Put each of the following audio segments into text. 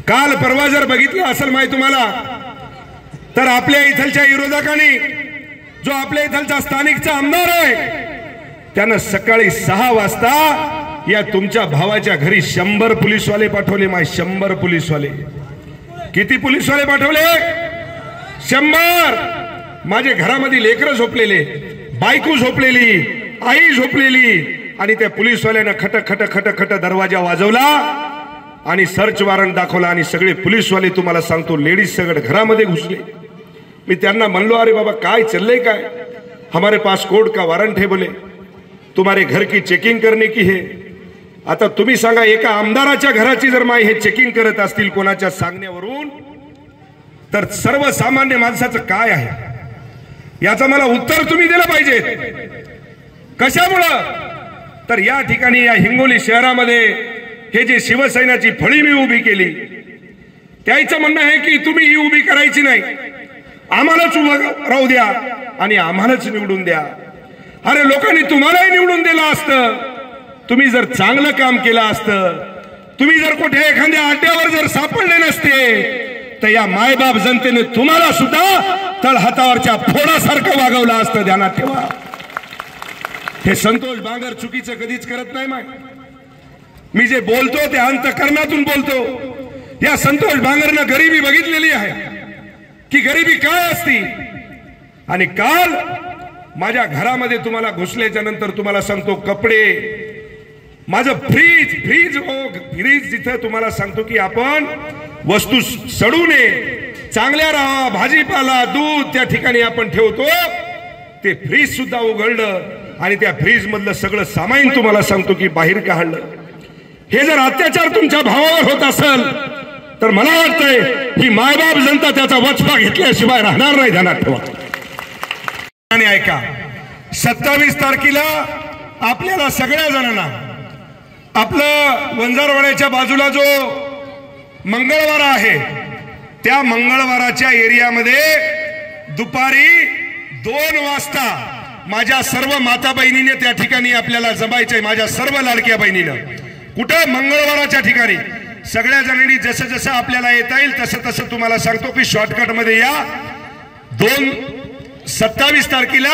काल परवा जर बघितलं असेल माहिती तुम्हाला, तर आपल्या इथलच्या विरोधकांनी जो आपल्या इथलचा स्थानिकचा आमदार आहे त्यानं सकाळी 6 वाजता या तुमच्या भावाच्या घरी 100 पोलीसवाले पाठवले. 100 पोलीसवाले. किती पोलीसवाले पाठवले? 100. माझे घरामध्ये लेकरं झोपलेले, बायको झोपलेली, आई झोपलेली, आणि त्या पोलीसवाल्यानं खट खट खट खट दरवाजा वाजवला आणि सर्च वॉरंट दाखवला आणि सगळे पोलीसवाले तुम्हाला सांगतो लेडीज सगळे घरामध्ये घुसले. मी त्यांना म्हणलो, अरे बाबा काय चलले काय? हमारे पास कोर्ट का वारंट है बोले, तुम्हारे घर की चेकिंग करने की है. आता तुम्ही सांगा, एका आमदाराच्या घराची जर माय हे चेकिंग करत असतील कोणाच्या सांगण्यावरून, तर सर्वसामान्य माणसाचं काय आहे याचं मला उत्तर तुम्ही दिलं पाहिजे. कशामुळं? तर या ठिकाणी या हिंगोली शहरामध्ये हे जे शिवसेनेची फळी मी उभी केली, त्याचं म्हणणं आहे की तुम्ही ही उभी करायची नाही, आम्हालाच उभं राहू द्या आणि आम्हालाच निवडून द्या. अरे लोकांनी तुम्हालाही निवडून दिलं असतं, तुम्ही जर चांगलं काम केलं असतं, तुम्ही जर कुठे एखाद्या अड्ड्यावर जर सापडले नसते, तर या मायबाप जनतेने तुम्हाला सुद्धा तळहातावरच्या फोडासारखं वागवलं असतं. ध्यानात ठेवा. हे संतोष बांगर चुकीचं कधीच करत नाही. मी जे बोलतो ते अंतःकरणातून बोलतो. या संतोष बांगरनं गरिबी बघितलेली आहे की गरिबी काय असती. आणि काल माझ्या घरामध्ये तुम्हाला घुसल्याच्या नंतर तुम्हाला सांगतो, कपडे, माझं फ्रीज जिथे तुम्हाला सांगतो की आपण वस्तू सडू नये, चांगल्या राहा, भाजीपाला, दूध त्या ठिकाणी आपण ठेवतो, ते फ्रीज सुद्धा उघडलं आणि त्या फ्रीज मधलं सगळं सामान तुम्हाला सांगतो की बाहेर काढलं. हे जर अत्याचार तुमच्या भावावर होत असेल तर मला वाटतंय ही मायबाप जनता त्याचा वचपा घेतल्याशिवाय राहणार नाही. ध्यानात ठेवा. आणि ऐका, 27 तारखेला आपल्याला सगळ्या जणांना आपलं वंजारवाड्याच्या बाजूला जो मंगळवार आहे त्या मंगळवाराच्या एरियामध्ये दुपारी 2 वाजता माझ्या सर्व माता बहिणीने त्या ठिकाणी आपल्याला जमायचंय. माझ्या सर्व लाडक्या बहिणीनं कुठं? मंगळवाराच्या ठिकाणी. सगळ्या जणांनी जसं जसं आपल्याला येता येईल तसं तसं तुम्हाला सांगतो की शॉर्टकट मध्ये या. 27 तारखेला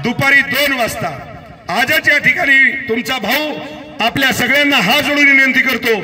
दुपारी 2 वाजता आजच या ठिकाणी तुमचा भाऊ आपल्या सगळ्यांना हात जोडून विनंती करतो